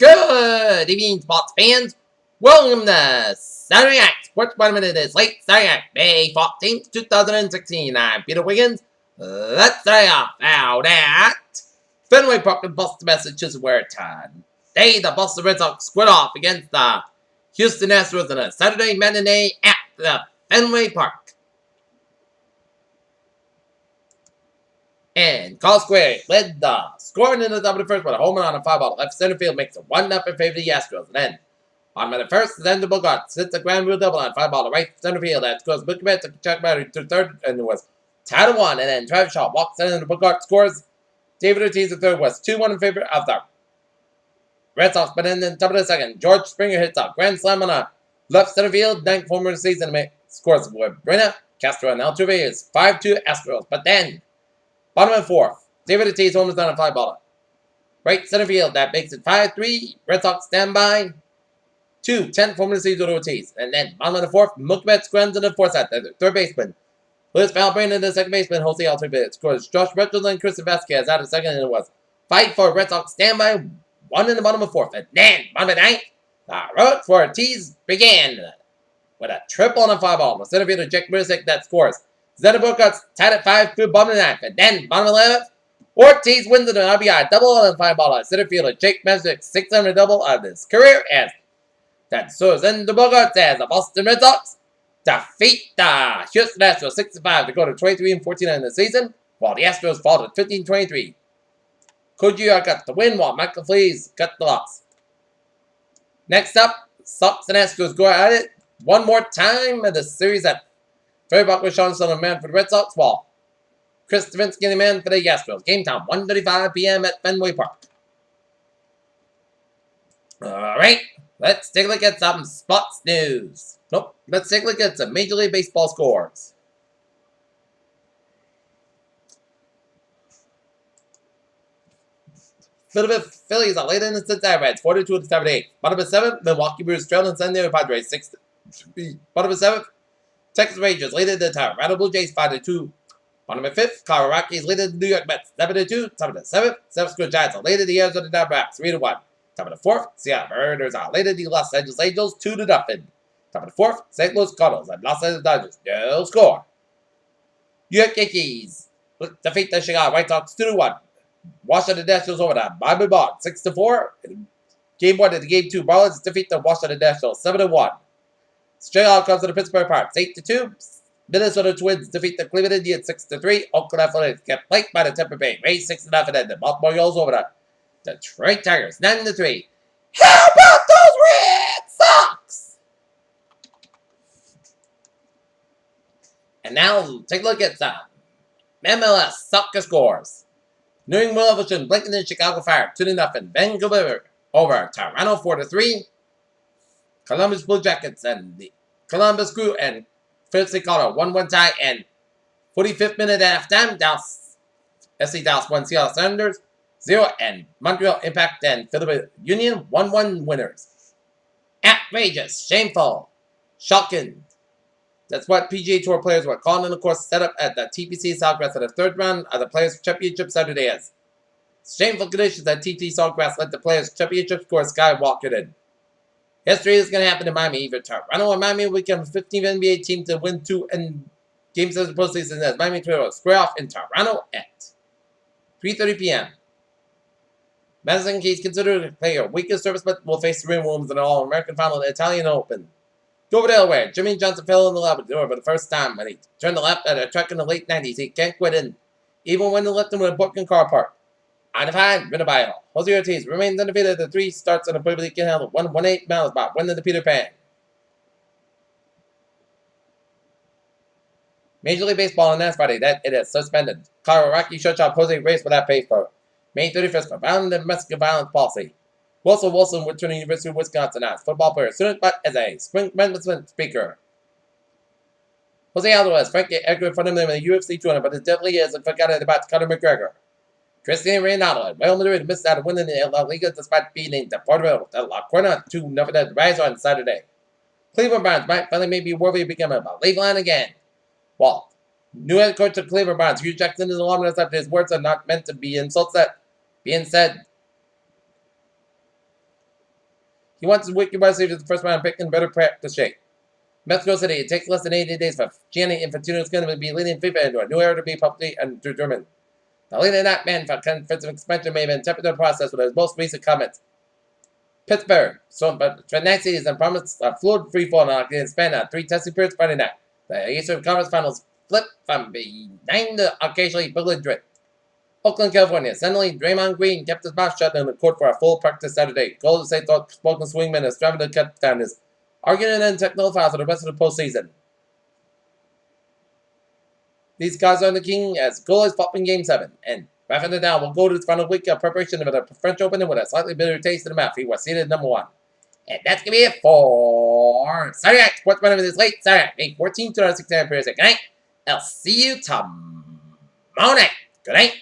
Good evening, sports fans. Welcome to Saturday Night Sports Vitamin. It is late Saturday night, May 14th, 2016. I'm Peter Wiggins. Let's start off out at Fenway Park in Boston, Massachusetts, where today the Boston Red Sox squared off against the Houston Astros in a Saturday matinee at the Fenway Park. And Carl Square led the scoring in the top of the first with a home run on a fly ball. Left center field makes it 1-0 in favor of the Astros. And then, on the first, then the Bogart hits a grand rule double on fly ball to right center field. That scores Wiggins to Chuck Battery to third, and it was tied 1. And then Travis Shaw walks in and the Bogart scores. David Ortiz the third was 2-1 in favor of the Red Sox. But in the top of the second, George Springer hits a grand slam on a left center field. 9th home run of the season. Scores with Brenna Castro and Altuve is 5-2 Astros. But then, bottom of the fourth, David Ortiz home runs on a fly ball. Right center field, that makes it 5-3. Red Sox stand by. 10th home run of the season to Ortiz. And then, bottom of the fourth, Mookie scruns in the fourth set. The third baseman. Luis Valbrand in the second baseman. Jose Altuve scores. Josh Reynolds and Chris Vasquez out of second. And it was 5-4. Red Sox stand by. 1 in the bottom of the fourth. And then, bottom of the ninth, the road for Ortiz began with a triple on a fly ball. The center fielder, Jack Mursick, that scores. Zennerbrook got tied at 5 through bottom of the ninth. And then, bottom of the 11th, Ortiz wins it an RBI double on the fly ball. Center fielder Jake Messick, 600 double of his career. As that so Zennerbrook says the Boston Red Sox defeat the Houston Astros 65 to go to 23-49 in the season, while the Astros fall to 15-23. Kojia got the win, while Michael Flees got the loss. Next up, Sox and Astros go at it one more time in the series at Fenway Park with Sean Stone, man for the Red Sox, while Chris Stavinsky, the man for the Astros. Game time, 1:35 p.m. at Fenway Park. Alright, let's take a look at some sports news. Nope, let's take a look at some Major League Baseball scores. Philadelphia Phillies are later in the Cincinnati Reds, 42 to 78. Bottom of 7th, Milwaukee Brewers trailing San Diego Padres, 6-3. Bottom of 7th, Texas Rangers leading the Toronto Blue Jays 5-2. Bottom of 5th, Colorado Rockies leading the New York Mets 7-2. Top of the 7th, San Francisco Giants are leading the Arizona Diamondbacks 3-1. Top of the 4th, Seattle Mariners are leading the Los Angeles Angels 2-0. Top of the 4th, St. Louis Cardinals and Los Angeles Dodgers no score. New York Yankees defeat the Chicago White Sox 2-1. Washington Nationals over the Miami Marlins 6-4. Game 1 and Game 2, Marlins defeat the Washington Nationals 7-1. Chicago comes to the Pittsburgh Pirates 8-2. Minnesota Twins defeat the Cleveland Indians 6-3. Oakland Athletics get planked by the Tampa Bay Rays 6-0. And the Baltimore Orioles over the Detroit Tigers 9-3. How about those Red Sox? And now take a look at some MLS soccer scores. New England Revolution blinking in Chicago Fire 2-0. Vancouver over Toronto 4-3. Columbus Blue Jackets and the Columbus Crew and Philly Colorado 1-1 tie, and 45th minute at halftime, Dallas FC Dallas 1, Seattle Sounders 0, and Montreal Impact and Philadelphia Union 1-1 winners. Outrageous, shameful, shocking. That's what PGA Tour players were calling in the course set up at the TPC Sawgrass at the third round of the Players Championship Saturday as shameful conditions at TT Sawgrass led the Players Championship course skyrocketed in. History is going to happen in Miami. Either Toronto or Miami will become the 15th NBA team to win 2 games of the postseason as Miami will square off in Toronto at 3:30 p.m. Madison Keys considered to play a weakest service, but will face Serena Williams in the All-American final of the Italian Open. Dover, Delaware. Jimmy Johnson fell in the lap door for the first time when he turned the left at a track in the late 90s. He can't quit in, even when he left him with a broken car part. 9-5, winner by Jose Ortiz remains undefeated. The 3 starts on a Puerto Rican handle 1-1-8 miles by winning the Peter Pan. Major League Baseball on last Friday that it is suspended. Colorado Rocky shortstop Jose Reyes without pay for May 31st for violating the domestic violence policy. Wilson returning to the University of Wisconsin as football player, student, but as a spring commencement speaker. Jose Alvarez, Frankie Edgar front of him in the UFC 200, but it definitely is and forgot about Conor McGregor. Cristiano Ronaldo and Real Madrid missed out on winning the La Liga despite beating the Portugal at La Corona 2-0 at Rise on Saturday. Cleveland Browns might finally be worthy of becoming a Cleveland again. Well, new head coach of Cleveland Browns, Hugh Jackson, is alarmed after his words are not meant to be insults that being said. He wants his Wiki wide receiver the first round pick in better practice shape. Mexico City, it takes less than 80 days for Gianni Infantino's going to be leading FIFA into a new era to be publicly and determined. The leading that man for offensive expansion may have interpreted the process with his most recent comments. Pittsburgh, so but for next season, promised a fluid freefall and can span on 3 testing periods Friday night. The Eastern Conference Finals flip from benign to occasionally belligerent. Oakland, California. Suddenly, Draymond Green kept his mouth shut in the court for a full practice Saturday. Golden State thought spoken swingman is striving to cut down his argument and technical fouls for the rest of the postseason. These guys are the king as goalies fought in Game 7. And Rafael Nadal will go to his final week of preparation of the French Open with a slightly bitter taste in the mouth. He was seated number 1. And that's going to be it for Saturday Night Sports Management this late Saturday, May 14th, 2016. Good night. I'll see you tomorrow night. Good night.